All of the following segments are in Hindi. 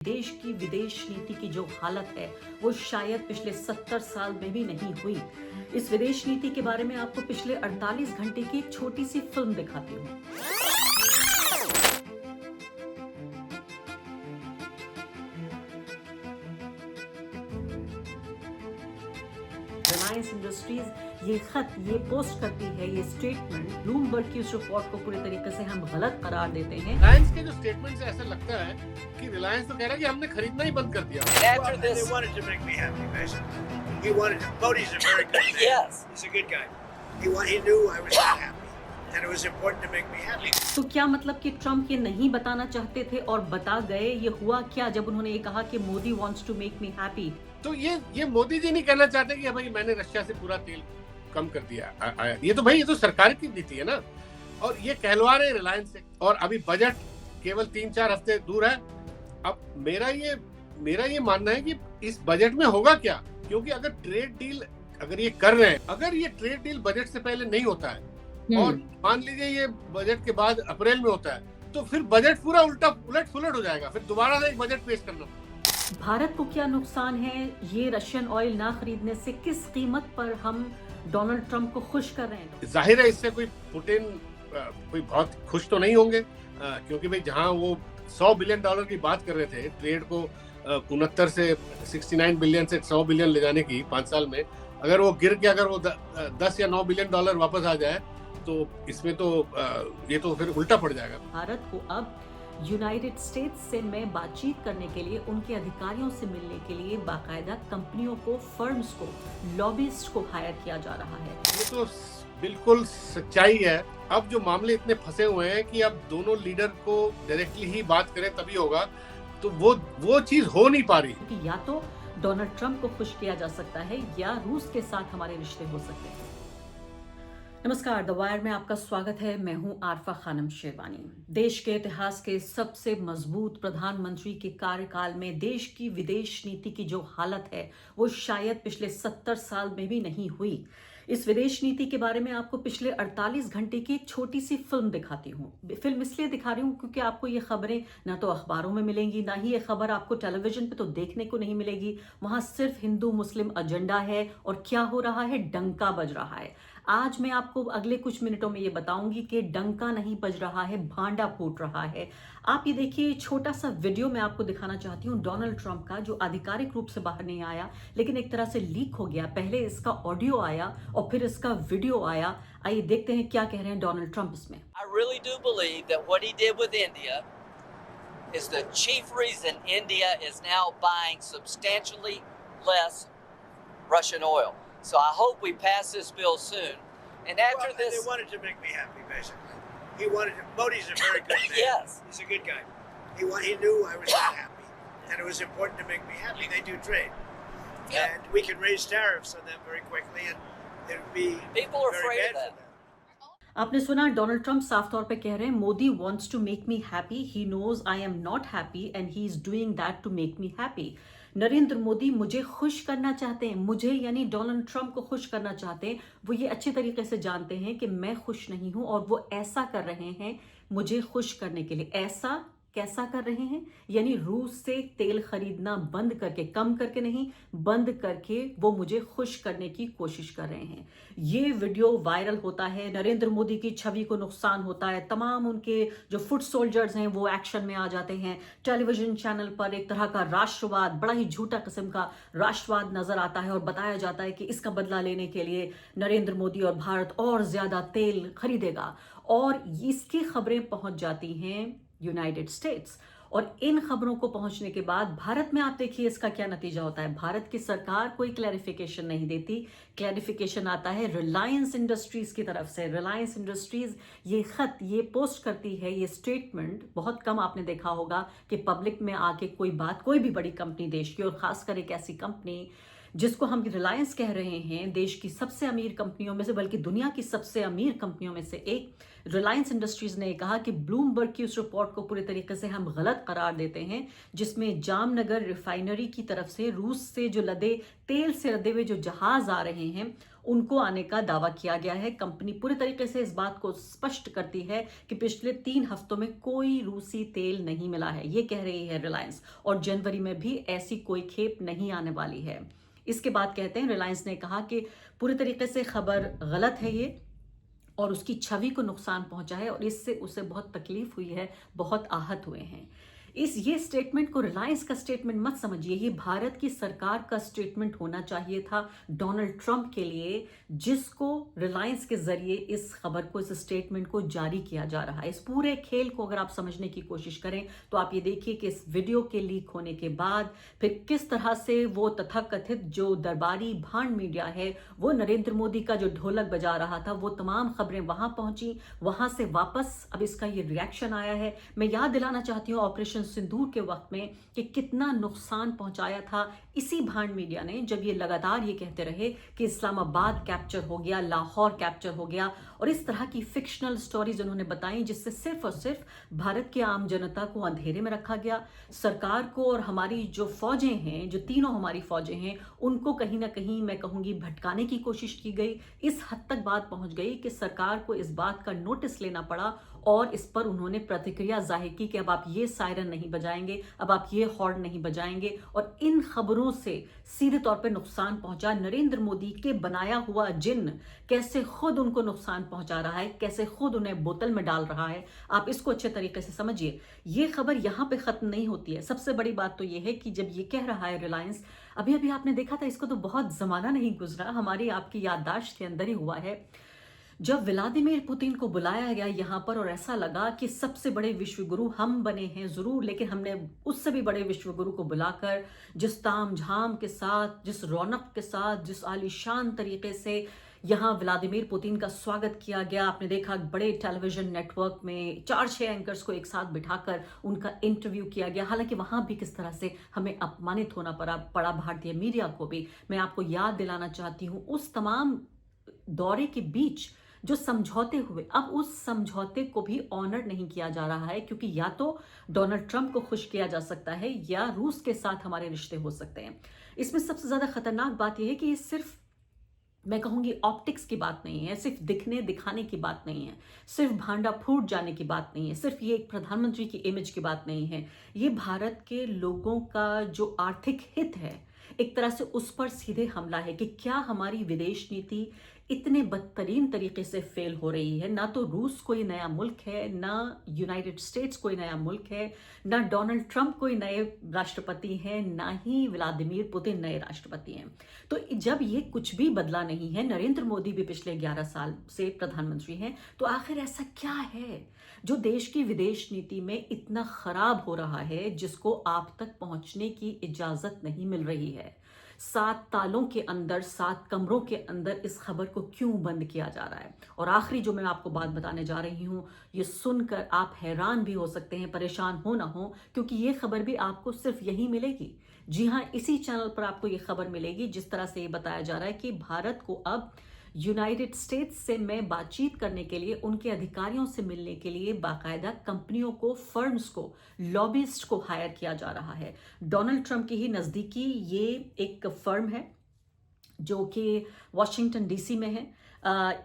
देश की विदेश नीति की जो हालत है वो शायद पिछले 70 साल में भी नहीं हुई। इस विदेश नीति के बारे में आपको पिछले 48 घंटे की एक छोटी सी फिल्म दिखाती हूँ। रिलायंस इंडस्ट्रीज ये खत ये पोस्ट करती है, ये स्टेटमेंट ब्लूमबर्ग की उस रिपोर्ट को पूरी तरीके से हम गलत करार देते हैं। रिलायंस के जो स्टेटमेंट से ऐसा लगता है कि रिलायंस तो कह रहा है कि हमने खरीदना ही बंद कर दिया। After this, They wanted to make me happy, basically. He wanted to. Modi's a very good man. Yes. He's a good guy. He knew I was not happy, and it was important to make me happy. तो क्या मतलब कि ट्रम्प ये नहीं बताना चाहते थे और बता गए? ये हुआ क्या जब उन्होंने ये कहा कि Modi wants to make me happy? तो ये मोदी जी नहीं कहना चाहते कि भाई मैंने रशिया से पूरा तेल कम कर दिया। ये तो भाई ये तो सरकार की नीति है ना, और ये कहलवा रहे रिलायंस से। और अभी बजट केवल 3-4 हफ्ते दूर है। अब मेरा ये मानना है कि इस बजट में होगा क्या, क्योंकि अगर ट्रेड डील अगर ये कर रहे हैं, अगर ये ट्रेड डील बजट से पहले नहीं होता है और मान लीजिए ये बजट के बाद अप्रैल में होता है, तो फिर बजट पूरा उलट सुलट हो जाएगा। फिर दोबारा से एक बजट पेश करना। भारत को क्या नुकसान है ये रशियन ऑयल ना खरीदने से? किस कीमत पर हम डोनाल्ड ट्रम्प को खुश कर रहे हैं? जाहिर है इससे कोई पुतिन कोई बहुत खुश तो नहीं होंगे, क्योंकि भाई जहां वो $100 बिलियन की बात कर रहे थे ट्रेड को 69 से 69 बिलियन से 100 बिलियन ले जाने की 5 साल में, अगर वो गिर के अगर वो 10 या 9 बिलियन डॉलर वापस आ जाए तो इसमें तो ये तो फिर उल्टा पड़ जाएगा। भारत को अब यूनाइटेड स्टेट्स से मैं बातचीत करने के लिए, उनके अधिकारियों से मिलने के लिए बाकायदा कंपनियों को, फर्म्स को, लॉबिस्ट को हायर किया जा रहा है। ये तो बिल्कुल सच्चाई है। अब जो मामले इतने फंसे हुए हैं कि अब दोनों लीडर को डायरेक्टली ही बात करें तभी होगा, तो वो चीज हो नहीं पा रही। क्योंकि या तो डोनाल्ड ट्रम्प को खुश किया जा सकता है या रूस के साथ हमारे रिश्ते हो सकते हैं। नमस्कार, द वायर में आपका स्वागत है। मैं हूं आरफा खानम शेरवानी। देश के इतिहास के सबसे मजबूत प्रधानमंत्री के कार्यकाल में देश की विदेश नीति की जो हालत है वो शायद पिछले 70 साल में भी नहीं हुई। इस विदेश नीति के बारे में आपको पिछले 48 घंटे की एक छोटी सी फिल्म दिखाती हूँ। फिल्म इसलिए दिखा रही हूँ क्योंकि आपको ये खबरें ना तो अखबारों में मिलेंगी, ना ही ये खबर आपको टेलीविजन पे तो देखने को नहीं मिलेगी। वहां सिर्फ हिंदू मुस्लिम एजेंडा है और क्या हो रहा है, डंका बज रहा है। आज मैं आपको अगले कुछ मिनटों में ये बताऊंगी कि डंका नहीं बज रहा है, भांडा फूट रहा है। आप ये देखिए, छोटा सा वीडियो मैं आपको दिखाना चाहती हूँ डोनाल्ड ट्रम्प का, जो आधिकारिक रूप से बाहर नहीं आया लेकिन एक तरह से लीक हो गया। पहले इसका ऑडियो आया और फिर इसका वीडियो आया। आइए देखते हैं क्या कह रहे हैं डोनाल्ड ट्रम्प इसमें। I really do believe that what he did with India is the chief reason India is now buying substantially less Russian oil. So I hope we pass this bill soon. And after this, They wanted to make me happy, basically. He wanted to. Modi's a very good man. Yes. He's a good guy. He knew I was not happy, and it was important to make me happy. They do trade, Yeah. and we can raise tariffs on them very quickly, and it would be People are very afraid of bad that. for them. आपने सुना, डोनाल्ड ट्रम्प साफ तौर पे कह रहे हैं Modi wants to make me happy, he knows I am not happy and he is doing that to make me happy. Narendra Modi मुझे खुश करना चाहते हैं, मुझे यानी डोनाल्ड ट्रम्प को खुश करना चाहते हैं। वो ये अच्छे तरीके से जानते हैं कि मैं खुश नहीं हूं और वो ऐसा कर रहे हैं मुझे खुश करने के लिए। ऐसा कैसा कर रहे हैं? यानी रूस से तेल खरीदना बंद करके, कम करके नहीं, बंद करके वो मुझे खुश करने की कोशिश कर रहे हैं। ये वीडियो वायरल होता है, नरेंद्र मोदी की छवि को नुकसान होता है, तमाम उनके जो फुट सोल्जर्स हैं वो एक्शन में आ जाते हैं। टेलीविजन चैनल पर एक तरह का राष्ट्रवाद, बड़ा ही झूठा किस्म का राष्ट्रवाद नजर आता है और बताया जाता है कि इसका बदला लेने के लिए नरेंद्र मोदी और भारत और ज्यादा तेल खरीदेगा। और इसकी खबरें पहुंच जाती हैं यूनाइटेड स्टेट्स, और इन खबरों को पहुंचने के बाद भारत में आप देखिए इसका क्या नतीजा होता है। भारत की सरकार कोई क्लैरिफिकेशन नहीं देती। क्लैरिफिकेशन आता है रिलायंस इंडस्ट्रीज की तरफ से। रिलायंस इंडस्ट्रीज ये खत ये पोस्ट करती है, ये स्टेटमेंट बहुत कम आपने देखा होगा कि पब्लिक में आके कोई बात, कोई भी बड़ी कंपनी देश की, और खासकर एक ऐसी कंपनी जिसको हम रिलायंस कह रहे हैं, देश की सबसे अमीर कंपनियों में से, बल्कि दुनिया की सबसे अमीर कंपनियों में से एक, रिलायंस इंडस्ट्रीज ने कहा कि ब्लूमबर्ग की उस रिपोर्ट को पूरी तरीके से हम गलत करार देते हैं, जिसमें जामनगर रिफाइनरी की तरफ से रूस से जो तेल से लदे हुए जो जहाज आ रहे हैं उनको आने का दावा किया गया है। कंपनी पूरी तरीके से इस बात को स्पष्ट करती है कि पिछले 3 हफ्तों में कोई रूसी तेल नहीं मिला है, ये कह रही है रिलायंस, और जनवरी में भी ऐसी कोई खेप नहीं आने वाली है। इसके बाद कहते हैं रिलायंस ने कहा कि पूरी तरीके से खबर गलत है ये, और उसकी छवि को नुकसान पहुंचा है और इससे उसे बहुत तकलीफ हुई है, बहुत आहत हुए हैं। ये स्टेटमेंट को रिलायंस का स्टेटमेंट मत समझिए, ये भारत की सरकार का स्टेटमेंट होना चाहिए था डोनाल्ड ट्रंप के लिए, जिसको रिलायंस के जरिए इस खबर को, इस स्टेटमेंट को जारी किया जा रहा है। इस पूरे खेल को अगर आप समझने की कोशिश करें तो आप ये देखिए कि इस वीडियो के लीक होने के बाद फिर किस तरह से वो तथाकथित जो दरबारी भांड मीडिया है, वो नरेंद्र मोदी का जो ढोलक बजा रहा था, वो तमाम खबरें वहां पहुंची, वहां से वापस अब इसका ये रिएक्शन आया है। मैं याद दिलाना चाहती हूँ ऑपरेशन सिंदूर के वक्त में कि कितना नुकसान पहुंचाया था इसी भांड मीडिया ने, जब ये लगातार ये कहते रहे कि इस्लामाबाद कैप्चर हो गया, लाहौर कैप्चर हो गया, और इस तरह की फिक्शनल स्टोरीज उन्होंने बताई जिससे सिर्फ और सिर्फ भारत की आम जनता को अंधेरे में रखा गया। सरकार को और हमारी जो फौजें हैं, जो तीनों हमारी फौजें हैं, उनको कहीं ना कहीं मैं कहूंगी भटकाने की कोशिश की गई। इस हद तक बात पहुंच गई कि सरकार को इस बात का नोटिस लेना पड़ा और इस पर उन्होंने प्रतिक्रिया जाहिर की कि अब आप ये सायरन नहीं बजाएंगे, अब आप ये हॉर्न नहीं बजाएंगे, और इन खबरों से सीधे तौर पे नुकसान पहुंचा। नरेंद्र मोदी के बनाया हुआ जिन्न कैसे खुद उनको नुकसान पहुंचा रहा है, कैसे खुद उन्हें बोतल में डाल रहा है, आप इसको अच्छे तरीके से समझिए। ये खबर यहां पे खत्म नहीं होती है। सबसे बड़ी बात तो ये है कि जब ये कह रहा है रिलायंस, अभी अभी आपने देखा था, इसको तो बहुत जमाना नहीं गुजरा, हमारी आपकी याददाश्त के अंदर ही हुआ है, जब व्लादिमीर पुतिन को बुलाया गया यहाँ पर और ऐसा लगा कि सबसे बड़े विश्व गुरु हम बने हैं जरूर, लेकिन हमने उससे भी बड़े विश्व गुरु को बुलाकर जिस ताम झाम के साथ, जिस रौनक के साथ, जिस आलीशान तरीके से यहाँ व्लादिमीर पुतिन का स्वागत किया गया। आपने देखा बड़े टेलीविजन नेटवर्क में 4-6 एंकर्स को एक साथ बिठाकर उनका इंटरव्यू किया गया। हालांकि वहां भी किस तरह से हमें अपमानित होना पड़ा भारतीय मीडिया को भी। मैं आपको याद दिलाना चाहती हूँ उस तमाम दौरे के बीच जो समझौते हुए, अब उस समझौते को भी ऑनर नहीं किया जा रहा है, क्योंकि या तो डोनाल्ड ट्रंप को खुश किया जा सकता है या रूस के साथ हमारे रिश्ते हो सकते हैं। इसमें सबसे ज्यादा खतरनाक बात यह है कि ये सिर्फ, मैं कहूंगी, ऑप्टिक्स की बात नहीं है, सिर्फ दिखने दिखाने की बात नहीं है, सिर्फ भांडा फूट जाने की बात नहीं है, सिर्फ ये एक प्रधानमंत्री की इमेज की बात नहीं है। ये भारत के लोगों का जो आर्थिक हित है, एक तरह से उस पर सीधे हमला है कि क्या हमारी विदेश नीति इतने बदतरीन तरीके से फेल हो रही है। ना तो रूस कोई नया मुल्क है, ना यूनाइटेड स्टेट्स कोई नया मुल्क है, ना डोनाल्ड ट्रंप कोई नए राष्ट्रपति हैं, ना ही व्लादिमीर पुतिन नए राष्ट्रपति हैं। तो जब ये कुछ भी बदला नहीं है, नरेंद्र मोदी भी पिछले 11 साल से प्रधानमंत्री हैं, तो आखिर ऐसा क्या है जो देश की विदेश नीति में इतना खराब हो रहा है, जिसको आप तक पहुंचने की इजाजत नहीं मिल रही है? 7 तालों के अंदर, 7 कमरों के अंदर इस खबर को क्यों बंद किया जा रहा है? और आखिरी जो मैं आपको बात बताने जा रही हूं, ये सुनकर आप हैरान भी हो सकते हैं, परेशान हो ना हो, क्योंकि ये खबर भी आपको सिर्फ यही मिलेगी। जी हां, इसी चैनल पर आपको ये खबर मिलेगी, जिस तरह से ये बताया जा रहा है कि भारत को अब यूनाइटेड स्टेट्स से में बातचीत करने के लिए, उनके अधिकारियों से मिलने के लिए बाकायदा कंपनियों को, फर्म्स को, लॉबिस्ट को हायर किया जा रहा है। डोनाल्ड ट्रंप की ही नज़दीकी ये एक फर्म है जो कि वॉशिंगटन डीसी में है।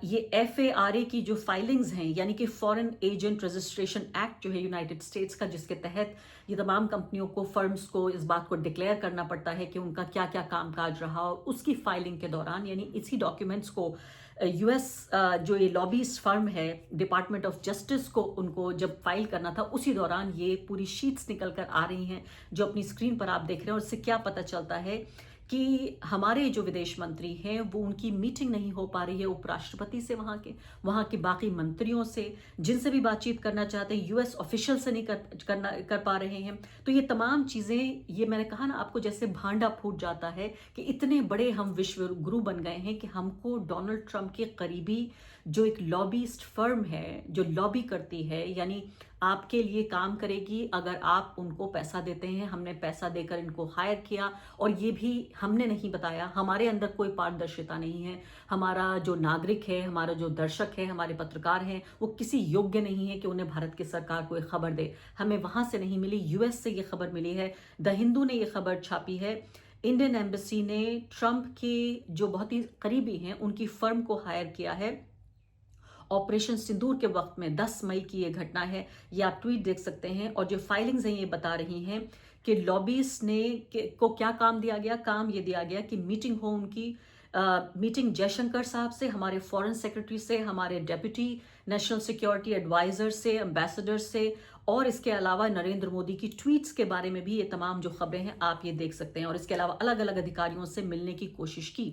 ये FARA की जो फाइलिंग्स हैं, यानी कि फॉरेन एजेंट रजिस्ट्रेशन एक्ट जो है यूनाइटेड स्टेट्स का, जिसके तहत ये तमाम कंपनियों को, फर्म्स को इस बात को डिक्लेयर करना पड़ता है कि उनका क्या क्या कामकाज रहा, और उसकी फाइलिंग के दौरान, यानी इसी डॉक्यूमेंट्स को US जो ये लॉबीस्ट फर्म है, डिपार्टमेंट ऑफ जस्टिस को उनको जब फाइल करना था, उसी दौरान ये पूरी शीट्स निकल कर आ रही हैं जो अपनी स्क्रीन पर आप देख रहे हैं। और इससे क्या पता चलता है कि हमारे जो विदेश मंत्री हैं, वो उनकी मीटिंग नहीं हो पा रही है उपराष्ट्रपति से, वहाँ के बाकी मंत्रियों से, जिनसे भी बातचीत करना चाहते हैं, US ऑफिशियल से नहीं कर पा रहे हैं। तो ये तमाम चीज़ें, ये मैंने कहा ना आपको, जैसे भांडा फूट जाता है कि इतने बड़े हम विश्व गुरु बन गए हैं कि हमको डोनाल्ड ट्रंप के करीबी जो एक लॉबीस्ट फर्म है, जो लॉबी करती है, यानी आपके लिए काम करेगी अगर आप उनको पैसा देते हैं। हमने पैसा देकर इनको हायर किया, और ये भी हमने नहीं बताया, हमारे अंदर कोई पारदर्शिता नहीं है। हमारा जो नागरिक है, हमारा जो दर्शक है, हमारे पत्रकार हैं, वो किसी योग्य नहीं है कि उन्हें भारत की सरकार को एक खबर दे। हमें वहां से नहीं मिली, US से ये खबर मिली है। द हिंदू ने ये खबर छापी है। इंडियन एम्बेसी ने ट्रंप के जो बहुत ही करीबी हैं उनकी फर्म को हायर किया है। ऑपरेशन सिंदूर के वक्त में 10 मई की ये घटना है, ये आप ट्वीट देख सकते हैं। और जो फाइलिंग्स हैं ये बता रही हैं कि लॉबीज ने को क्या काम दिया गया। काम ये दिया गया कि मीटिंग हो उनकी, मीटिंग जयशंकर साहब से, हमारे फॉरेन सेक्रेटरी से, हमारे डेप्यूटी नेशनल सिक्योरिटी एडवाइजर से, एम्बेसडर से, और इसके अलावा नरेंद्र मोदी की ट्वीट्स के बारे में भी ये तमाम जो खबरें हैं आप ये देख सकते हैं। और इसके अलावा अलग अलग अधिकारियों से मिलने की कोशिश की।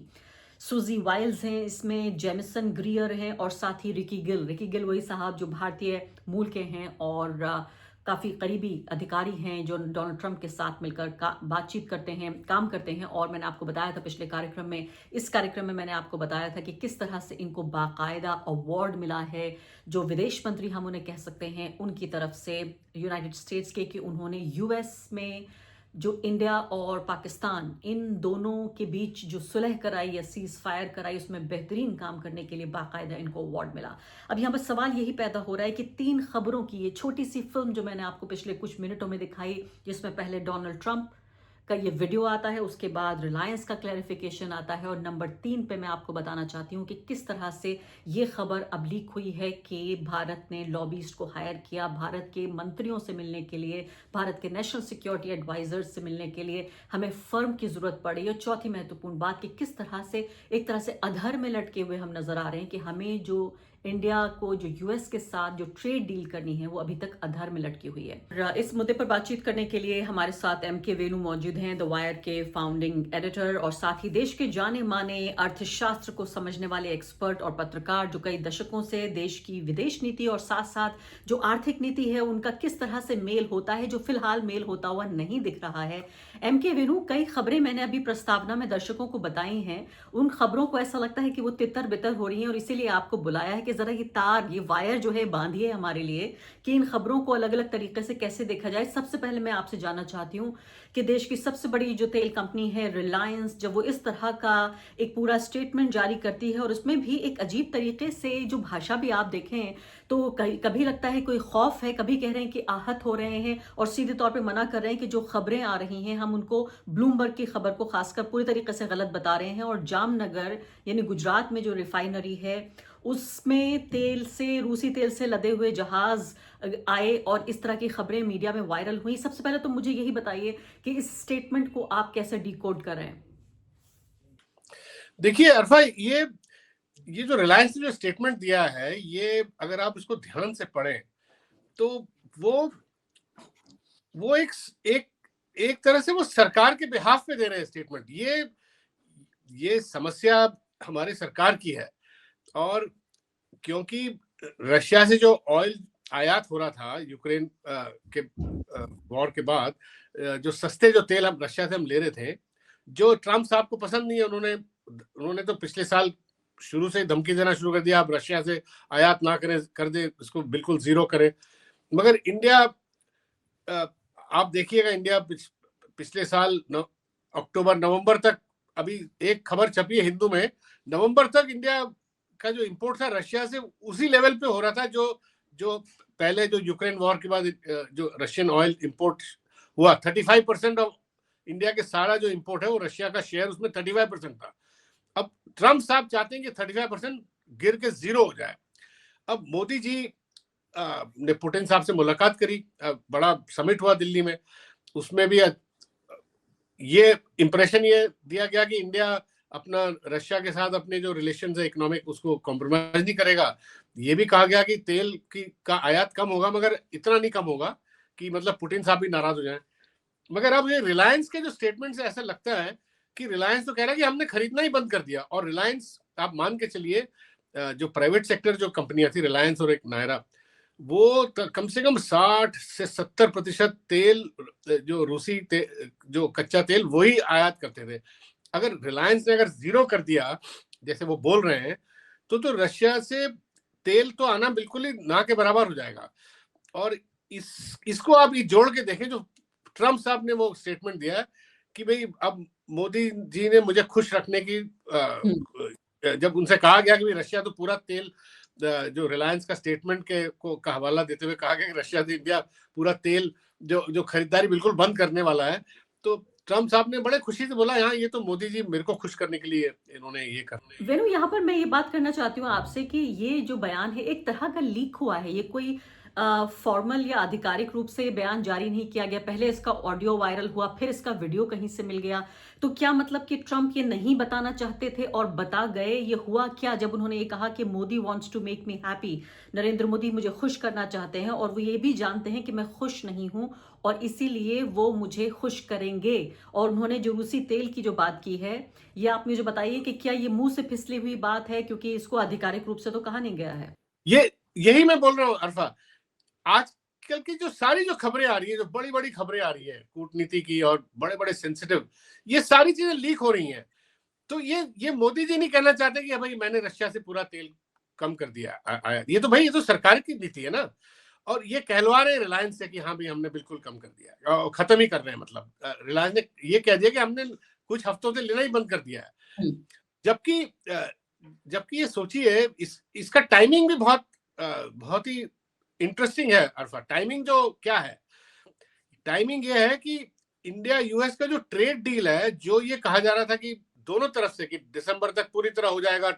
सूजी वाइल्स हैं इसमें, जेमिसन ग्रियर हैं, और साथ ही रिकी गिल वही साहब जो भारतीय मूल के हैं और काफ़ी करीबी अधिकारी हैं जो डोनाल्ड ट्रंप के साथ मिलकर बातचीत करते हैं, काम करते हैं। और मैंने आपको बताया था पिछले कार्यक्रम में, इस कार्यक्रम में मैंने आपको बताया था कि किस तरह से इनको बाकायदा अवार्ड मिला है, जो विदेश मंत्री हम उन्हें कह सकते हैं उनकी तरफ से यूनाइटेड स्टेट्स के, कि उन्होंने यूएस में जो इंडिया और पाकिस्तान इन दोनों के बीच जो सुलह कराई या सीज फायर कराई उसमें बेहतरीन काम करने के लिए बाकायदा इनको अवार्ड मिला। अब यहाँ पर सवाल यही पैदा हो रहा है कि 3 खबरों की ये छोटी सी फिल्म जो मैंने आपको पिछले कुछ मिनटों में दिखाई, जिसमें पहले डोनाल्ड ट्रंप का ये वीडियो आता है, उसके बाद रिलायंस का क्लैरिफिकेशन आता है, और नंबर 3 पे मैं आपको बताना चाहती हूँ कि किस तरह से ये खबर अब लीक हुई है कि भारत ने लॉबीस्ट को हायर किया भारत के मंत्रियों से मिलने के लिए, भारत के नेशनल सिक्योरिटी एडवाइजर्स से मिलने के लिए हमें फर्म की जरूरत पड़ी। और चौथी महत्वपूर्ण बात कि किस तरह से एक तरह से अधर में लटके हुए हम नजर आ रहे हैं कि हमें जो इंडिया को जो यूएस के साथ जो ट्रेड डील करनी है वो अभी तक अधर में लटकी हुई है। इस मुद्दे पर बातचीत करने के लिए हमारे साथ एमके वेणु मौजूद हैं, द वायर के फाउंडिंग एडिटर, और साथ ही देश के जाने माने अर्थशास्त्र को समझने वाले एक्सपर्ट और पत्रकार, जो कई दशकों से देश की विदेश नीति और साथ साथ जो आर्थिक नीति है उनका किस तरह से मेल होता है, जो फिलहाल मेल होता हुआ नहीं दिख रहा है। एमके वेणु, कई खबरें मैंने अभी प्रस्तावना में दर्शकों को बताई हैं, उन खबरों को ऐसा लगता है कि वो तितर बितर हो रही हैं, और इसीलिए आपको बुलाया है कि जरा ये तार, ये वायर जो है बांधिए हमारे लिए कि इन खबरों को अलग अलग तरीके से कैसे देखा जाए। सबसे पहले मैं आपसे जानना चाहती हूँ कि देश की सबसे बड़ी जो तेल कंपनी है रिलायंस, जब वो इस तरह का एक पूरा स्टेटमेंट जारी करती है, और उसमें भी एक अजीब तरीके से जो भाषा भी आप देखें तो कभी लगता है कोई खौफ है, कभी कह रहे हैं कि आहत हो रहे हैं, और सीधे तौर पे मना कर रहे हैं कि जो खबरें आ रही हैं हम उनको ब्लूमबर्ग की खबर को खासकर पूरी तरीके से गलत बता रहे हैं। और जामनगर यानी गुजरात में जो रिफाइनरी है उसमें तेल से, रूसी तेल से लदे हुए जहाज आए, और इस तरह की खबरें मीडिया में वायरल हुई। सबसे पहले तो मुझे यही बताइए कि इस स्टेटमेंट को आप कैसे डिकोड कर रहे हैं। देखिए अरफा, ये जो रिलायंस ने जो स्टेटमेंट दिया है, ये अगर आप इसको ध्यान से पढ़ें तो वो एक तरह से वो सरकार के बिहाफ पे दे रहे हैं स्टेटमेंट। ये समस्या हमारी सरकार की है, और क्योंकि रशिया से जो ऑयल आयात हो रहा था यूक्रेन के वॉर के बाद, जो सस्ते जो तेल हम रशिया से हम ले रहे थे, जो ट्रम्प साहब को पसंद नहीं है, उन्होंने तो पिछले साल शुरू से धमकी देना शुरू कर दिया, आप रशिया से आयात ना करें, कर दे, इसको बिल्कुल जीरो करें। मगर इंडिया, आप देखिएगा, इंडिया पिछले साल अक्टूबर नवंबर तक, अभी एक खबर छपी है हिंदू में, नवंबर तक इंडिया का जो इंपोर्ट था रशिया से उसी लेवल पे हो रहा था जो पहले जो यूक्रेन वॉर के बाद जो रशियन ऑयल इंपोर्ट हुआ। 35% ऑफ इंडिया के सारा जो इंपोर्ट है वो रशिया का शेयर उसमें 35% था। अब ट्रम्प साहब चाहते हैं कि 35% गिर के 0 हो जाए। अब मोदी जी ने पुतिन साहब से मुलाकात करी, बड़ा समिट हुआ दिल्ली में, उसमें भी ये इंप्रेशन ये दिया गया कि इंडिया अपना रशिया के साथ अपने जो रिलेशन है इकोनॉमिक, उसको कॉम्प्रोमाइज नहीं करेगा। ये भी कहा गया कि तेल का आयात कम होगा, मगर इतना नहीं कम होगा कि मतलब पुतिन साहब भी नाराज हो जाएं। मगर अब ये रिलायंस के जो स्टेटमेंट से ऐसा लगता है कि रिलायंस तो कह रहा है कि हमने खरीदना ही बंद कर दिया। और रिलायंस, आप मान के चलिए, जो प्राइवेट सेक्टर जो कंपनियां थी रिलायंस और एक नायरा, वो कम से कम 60 से 70% तेल, जो रूसी जो कच्चा तेल, वही आयात करते थे। अगर रिलायंस ने अगर 0 कर दिया जैसे वो बोल रहे हैं, तो रशिया से तेल तो आना बिल्कुल ही ना के बराबर हो जाएगा। और इसको आप ये जोड़ के देखें, जो ट्रम्प साहब ने वो स्टेटमेंट दिया कि भाई अब मोदी जी ने मुझे खुश रखने की, जब उनसे कहा गया कि रशिया तो पूरा तेल, जो रिलायंस का स्टेटमेंट का हवाला देते हुए कहा गया कि रशिया से इंडिया पूरा तेल जो खरीदारी बिल्कुल बंद करने वाला है, तो ट्रम्प साहब ने बड़े खुशी से बोला, हाँ ये तो मोदी जी मेरे को खुश करने के लिए इन्होंने ये कर। वेनु, यहाँ पर मैं ये बात करना चाहती हूँ आपसे कि ये जो बयान है एक तरह का लीक हुआ है। ये कोई फॉर्मल या आधिकारिक रूप से ये बयान जारी नहीं किया गया। पहले इसका ऑडियो वायरल हुआ, फिर इसका वीडियो कहीं से मिल गया। तो क्या मतलब कि ट्रम्प ये नहीं बताना चाहते थे और बता गए? ये हुआ क्या जब उन्होंने ये कहा कि Modi wants to make me happy, Narendra Modi मुझे खुश करना चाहते हैं और वो ये भी जानते हैं कि मैं खुश नहीं हूं और इसीलिए वो मुझे खुश करेंगे। और उन्होंने जो रूसी तेल की जो बात की है, ये आप मुझे बताइए कि क्या ये मुंह से फिसली हुई बात है, क्योंकि इसको आधिकारिक रूप से तो कहा नहीं गया है। यही मैं बोल रहा हूँ अरफा, आजकल की जो सारी जो खबरें आ रही है, जो बड़ी बड़ी खबरें आ रही है कूटनीति की और बड़े बड़े सेंसिटिव, ये सारी चीजें लीक हो रही हैं। तो ये मोदी जी नहीं कहना चाहते कि भाई मैंने रशिया से पूरा तेल कम कर दिया। ये तो भाई, ये तो सरकार की नीति है ना। और ये कहलवा रहे हैं रिलायंस से कि हाँ भाई हमने बिल्कुल कम कर दिया और खत्म ही कर रहे हैं। मतलब रिलायंस ने ये कह दिया कि हमने कुछ हफ्तों से लेना ही बंद कर दिया है। जबकि ये सोचिए, इसका टाइमिंग भी बहुत ही इंटरेस्टिंग है अरफा। टाइमिंग जो क्या है, टाइमिंग ये है कि इंडिया यूएस का जो ट्रेड डील है, जो ये कहा जा रहा था कि दोनों तरफ से कि दिसंबर तक पूरी तरह हो जाएगा।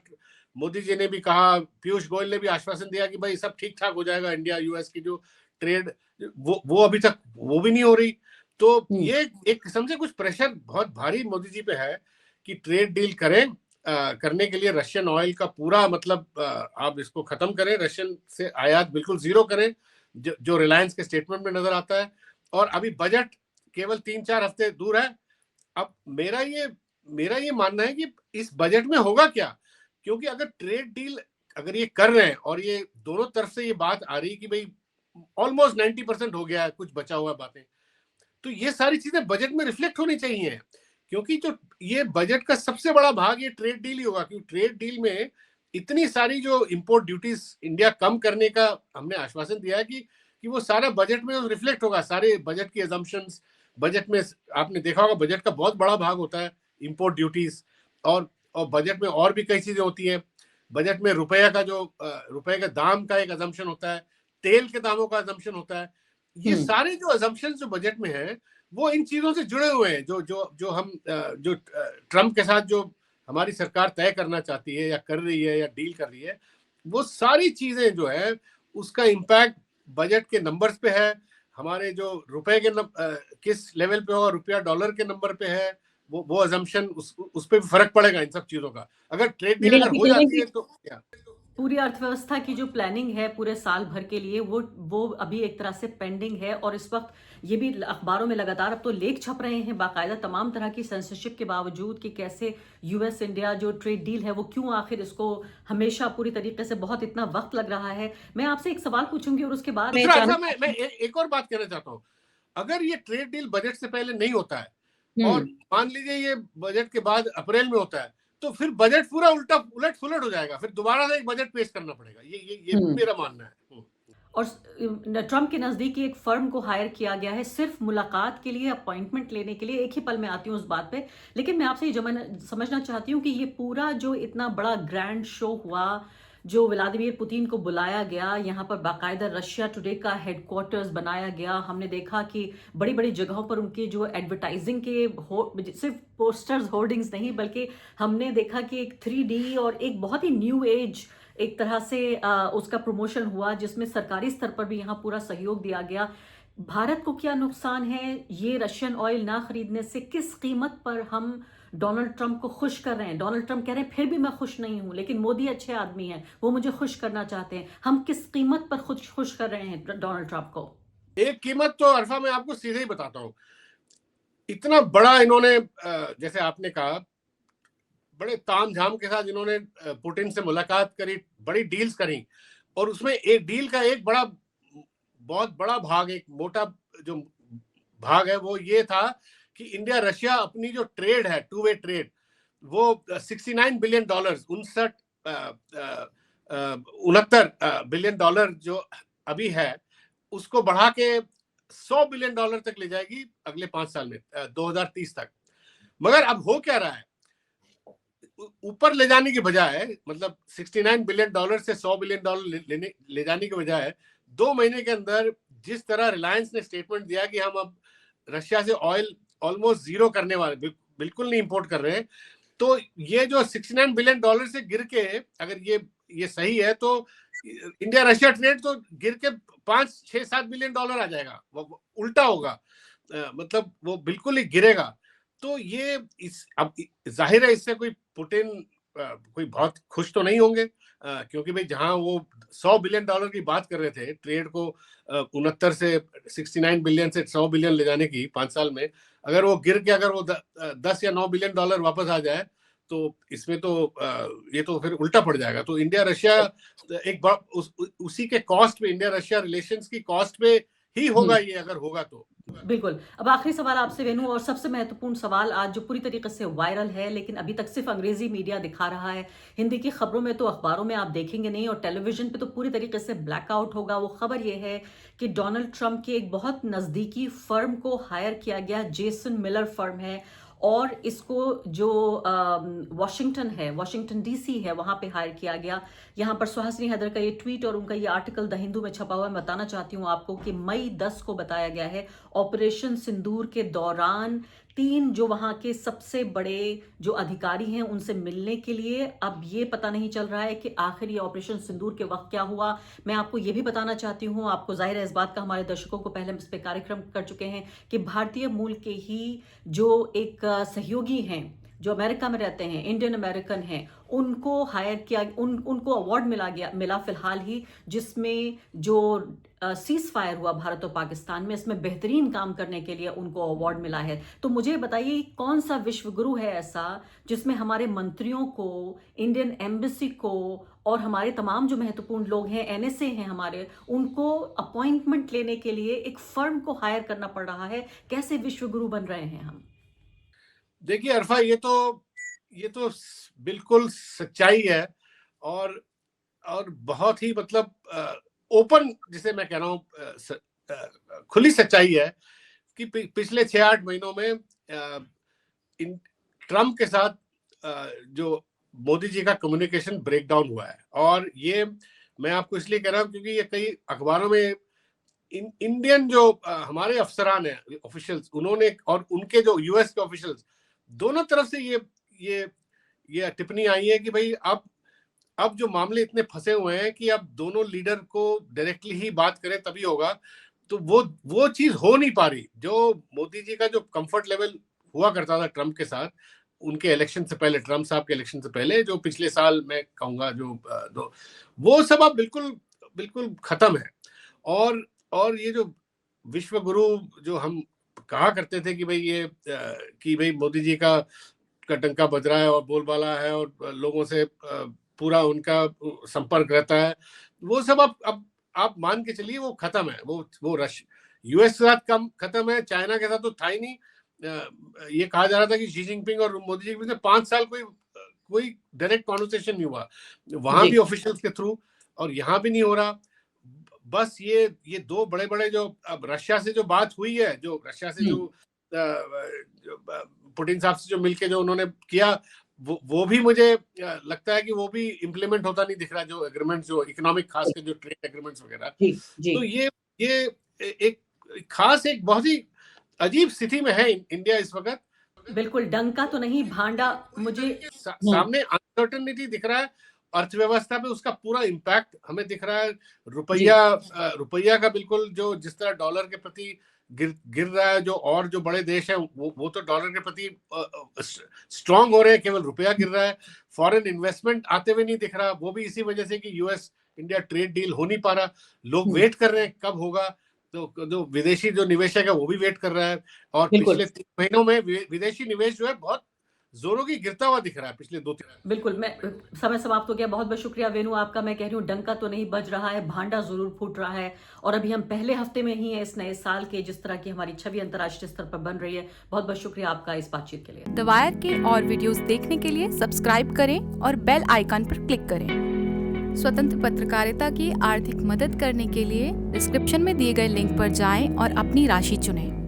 मोदी जी ने भी कहा, पीयूष गोयल ने भी आश्वासन दिया कि भाई सब ठीक ठाक हो जाएगा। इंडिया यूएस की जो ट्रेड वो अभी तक वो भी नहीं हो रही। तो ये एक किस्म से कुछ प्रेशर बहुत भारी मोदी जी पे है कि ट्रेड डील करें, करने के लिए रशियन ऑयल का पूरा मतलब आप इसको खत्म करें, रशियन से आयात बिल्कुल जीरो करें, जो रिलायंस के स्टेटमेंट में नजर आता है। और अभी बजट केवल 3-4 हफ्ते दूर है। अब मेरा ये मानना है कि इस बजट में होगा क्या, क्योंकि अगर ट्रेड डील अगर ये कर रहे हैं और ये दोनों तरफ से ये बात आ रही कि भाई ऑलमोस्ट 90% हो गया है, कुछ बचा हुआ बातें, तो ये सारी चीजें बजट में रिफ्लेक्ट होनी चाहिए। क्योंकि जो ये बजट का सबसे बड़ा भाग ये ट्रेड डील ही होगा, क्योंकि ट्रेड डील में इतनी सारी जो इंपोर्ट ड्यूटीज इंडिया कम करने का हमने आश्वासन दिया है कि वो सारा बजट में रिफ्लेक्ट होगा। सारे बजट की अजम्पशंस, बजट में आपने देखा होगा बजट का बहुत बड़ा भाग होता है इंपोर्ट ड्यूटीज, और बजट में और भी कई चीजें होती हैं। बजट में रुपये का दाम का एक अजम्पशन होता है, तेल के दामों का अजम्पशन होता है। ये सारे जो अजम्पशन जो बजट में है वो इन चीजों से जुड़े हुए हैं, जो ट्रम्प के साथ जो हमारी सरकार तय करना चाहती है या कर रही है या डील कर रही है, वो सारी चीजें जो है उसका इम्पैक्ट बजट के नंबर्स पे है। हमारे जो रुपए के किस लेवल पे होगा, रुपया डॉलर के नंबर पे है, वो अजम्पशन उस पे भी फर्क पड़ेगा इन सब चीजों का। अगर ट्रेड डील अगर हो जाती है तो क्या पूरी अर्थव्यवस्था की जो प्लानिंग है पूरे साल भर के लिए वो अभी एक तरह से पेंडिंग है। और इस वक्त ये भी अखबारों में लगातार अब तो लेख छप रहे हैं बाकायदा, तमाम तरह की सेंसरशिप के बावजूद, कि कैसे यूएस इंडिया जो ट्रेड डील है वो क्यों आखिर इसको हमेशा पूरी तरीके से बहुत इतना वक्त लग रहा है। मैं आपसे एक सवाल पूछूंगी और उसके बाद मैं एक और बात कहना चाहता हूँ। अगर ये ट्रेड डील बजट से पहले नहीं होता है और मान लीजिए ये बजट के बाद अप्रैल में होता है, तो फिर बजट पूरा उलट पुलट हो जाएगा, फिर दोबारा से एक बजट पेश करना पड़ेगा। ये मेरा मानना है। और ट्रम्प के नजदीक एक फर्म को हायर किया गया है सिर्फ मुलाकात के लिए, अपॉइंटमेंट लेने के लिए। एक ही पल में आती हूँ उस बात पे, लेकिन मैं आपसे ये समझना चाहती हूँ कि ये पूरा जो इतना बड़ा ग्रैंड शो हुआ, जो व्लादिमीर पुतिन को बुलाया गया, यहाँ पर बाकायदा रशिया टुडे का हेडक्वार्टर्स बनाया गया। हमने देखा कि बड़ी बड़ी जगहों पर उनके जो एडवर्टाइजिंग के सिर्फ पोस्टर्स, होर्डिंग्स नहीं, बल्कि हमने देखा कि एक 3D और एक बहुत ही न्यू एज एक तरह से उसका प्रमोशन हुआ, जिसमें सरकारी स्तर पर भी यहाँ पूरा सहयोग दिया गया। भारत को क्या नुकसान है ये रशियन ऑयल ना खरीदने से? किस कीमत पर हम डोनाल्ड ट्रंप को खुश कर रहे हैं? डोनाल्ड ट्रंप कह रहे हैं फिर भी मैं खुश नहीं हूं, लेकिन मोदी अच्छे आदमी हैं, वो मुझे खुश करना चाहते हैं। हम किस कीमत पर खुश कर रहे हैं डोनाल्ड ट्रंप को? एक कीमत तो अरफा मैं आपको सीधे ही बताता हूं। इतना बड़ा इन्होंने, जैसे आपने कहा, बड़े तामझाम के साथ इन्होंने पुतिन से मुलाकात करी, बड़ी डील्स करी, और उसमें एक डील का एक बहुत बड़ा भाग, एक मोटा जो भाग है वो ये था कि इंडिया रशिया अपनी जो ट्रेड है, टू वे ट्रेड, वो $69 बिलियन, 69 बिलियन डॉलर जो अभी है, उसको बढ़ा के $100 बिलियन तक ले जाएगी अगले 5 साल में, 2030 तक। मगर अब हो क्या रहा है, ऊपर ले जाने की बजाय, मतलब $69 बिलियन से $100 बिलियन ले जाने की बजाय 2 महीने के अंदर जिस तरह रिलायंस ने स्टेटमेंट दिया कि हम अब रशिया से ऑयल ऑलमोस्ट जीरो करने वाले, बिल्कुल नहीं इंपोर्ट कर रहे हैं। तो ये जो $69 बिलियन से गिर के, अगर ये सही है तो इंडिया रशिया ट्रेड तो गिर के $5-6-7 बिलियन आ जाएगा, वो उल्टा होगा, मतलब वो बिल्कुल ही गिरेगा। तो ये अब जाहिर है इससे कोई पुतिन कोई बहुत खुश तो नहीं होंगे, क्योंकि भाई जहां वो $100 बिलियन की बात कर रहे थे ट्रेड को 69 से 69 बिलियन से 100 बिलियन ले जाने की 5 साल में, अगर वो गिर के अगर वो 10 या $9 बिलियन वापस आ जाए तो इसमें तो ये तो फिर उल्टा पड़ जाएगा। तो इंडिया रशिया एक उसी के कॉस्ट पे, इंडिया रशिया रिलेशंस की कॉस्ट पे ही होगा ये, अगर होगा तो। बिल्कुल। अब आखिरी सवाल आपसे वेनु, और सबसे महत्वपूर्ण सवाल आज जो पूरी तरीके से वायरल है, लेकिन अभी तक सिर्फ अंग्रेजी मीडिया दिखा रहा है, हिंदी की खबरों में तो अखबारों में आप देखेंगे नहीं, और टेलीविजन पे तो पूरी तरीके से ब्लैकआउट होगा। वो खबर ये है कि डोनाल्ड ट्रंप के एक बहुत नजदीकी फर्म को हायर किया गया, जेसन मिलर फर्म है, और इसको जो वॉशिंगटन है, वॉशिंगटन डीसी है, वहां पे हायर किया गया। यहाँ पर सुहासिनी हैदर का ये ट्वीट और उनका ये आर्टिकल द हिंदू में छपा हुआ है। मैं बताना चाहती हूँ आपको कि मई 10 को बताया गया है, ऑपरेशन सिंदूर के दौरान 3 जो वहां के सबसे बड़े जो अधिकारी हैं उनसे मिलने के लिए। अब ये पता नहीं चल रहा है कि आखिर ये ऑपरेशन सिंदूर के वक्त क्या हुआ। मैं आपको ये भी बताना चाहती हूँ, आपको जाहिर है इस बात का, हमारे दर्शकों को पहले हम इस पे कार्यक्रम कर चुके हैं कि भारतीय मूल के ही जो एक सहयोगी हैं जो अमेरिका में रहते हैं, इंडियन अमेरिकन हैं, उनको हायर किया, उनको अवार्ड मिला फिलहाल ही, जिसमें जो सीज फायर हुआ भारत और पाकिस्तान में, इसमें बेहतरीन काम करने के लिए उनको अवार्ड मिला है। तो मुझे बताइए कौन सा विश्व गुरु है ऐसा जिसमें हमारे मंत्रियों को, इंडियन एम्बेसी को और हमारे तमाम जो महत्वपूर्ण लोग हैं, एनएसए हैं हमारे, उनको अपॉइंटमेंट लेने के लिए एक फर्म को हायर करना पड़ रहा है। कैसे विश्व गुरु बन रहे हैं हम? देखिए अरफा, ये तो बिल्कुल सच्चाई है, और बहुत ही मतलब ओपन, जिसे मैं कह रहा हूँ खुली सच्चाई है कि पिछले 6-8 महीनों में ट्रम्प के साथ जो मोदी जी का कम्युनिकेशन ब्रेकडाउन हुआ है। और ये मैं आपको इसलिए कह रहा हूँ क्योंकि ये कई अखबारों में इंडियन जो हमारे अफसरान हैं, ऑफिशियल्स, उन्होंने, और उनके जो यूएस के ऑफिशियल्स, दोनों तरफ से ये टिप्पणी आई है कि भाई अब जो मामले इतने फंसे हुए हैं कि अब दोनों लीडर को डायरेक्टली ही बात करें तभी होगा। तो वो चीज हो नहीं पा रही। जो मोदी जी का जो कंफर्ट लेवल हुआ करता था ट्रम्प के साथ, उनके इलेक्शन से पहले, ट्रम्प साहब के इलेक्शन से पहले, जो पिछले साल मैं कहूंगा जो वो सब अब बिल्कुल खत्म है। और ये जो विश्व गुरु जो हम कहा करते थे कि भाई मोदी जी का डंका बज रहा है और बोलबाला है और लोगों से पूरा उनका संपर्क रहता है, वो सब अब आप मान के चलिए वो खत्म है। वो यूएस के साथ कम खत्म है, चाइना के साथ तो था ही नहीं। ये कहा जा रहा था कि शी जिनपिंग और मोदी जी के बीच 5 साल कोई डायरेक्ट कॉन्वर्सेशन नहीं हुआ, वहां भी ऑफिशियल्स के थ्रू, और यहाँ भी नहीं हो रहा। बस ये 2 बड़े जो अब रशिया से जो बात हुई है, जो रशिया से जो पुतिन साहब से जो मिलके जो उन्होंने किया, वो भी मुझे लगता है कि वो भी इम्प्लीमेंट होता नहीं दिख रहा, जो एग्रीमेंट, जो इकोनॉमिक, खास के जो ट्रेड एग्रीमेंट्स वगैरह। तो ये एक खास, एक बहुत ही अजीब स्थिति में है इंडिया इस वक्त। बिल्कुल, डंका तो नहीं, भांडा। मुझे सामने अनसर्टेनिटी दिख रहा है अर्थव्यवस्था पे, उसका पूरा इम्पैक्ट हमें दिख रहा है। रुपया का बिल्कुल जो जिस तरह डॉलर के प्रति गिर रहा है, जो बड़े देश हैं वो तो डॉलर के प्रति स्ट्रांग हो रहे हैं, केवल रुपया गिर रहा है। फॉरेन इन्वेस्टमेंट आते हुए नहीं दिख रहा, वो भी इसी वजह से कि यूएस इंडिया ट्रेड डील हो नहीं पा रहा। लोग वेट कर रहे हैं कब होगा, तो जो विदेशी जो निवेशक है वो भी वेट कर रहा है। और पिछले 3 महीनों में विदेशी निवेश जो है बहुत जोरों की गिरता हुआ दिख रहा है पिछले 2-3। बिल्कुल, मैं समय समाप्त हो गया। बहुत बहुत शुक्रिया वेनु आपका। मैं कह रही हूँ डंका तो नहीं बज रहा है, भांडा जरूर फूट रहा है। और अभी हम पहले हफ्ते में ही हैं इस नए साल के, जिस तरह की हमारी छवि अंतर्राष्ट्रीय स्तर पर बन रही है। बहुत बहुत शुक्रिया आपका इस बातचीत के लिए। द वायर के और वीडियोस देखने के लिए सब्सक्राइब करें और बेल आइकन पर क्लिक करें। स्वतंत्र पत्रकारिता की आर्थिक मदद करने के लिए डिस्क्रिप्शन में दिए गए लिंक पर जाएं और अपनी राशि चुनें।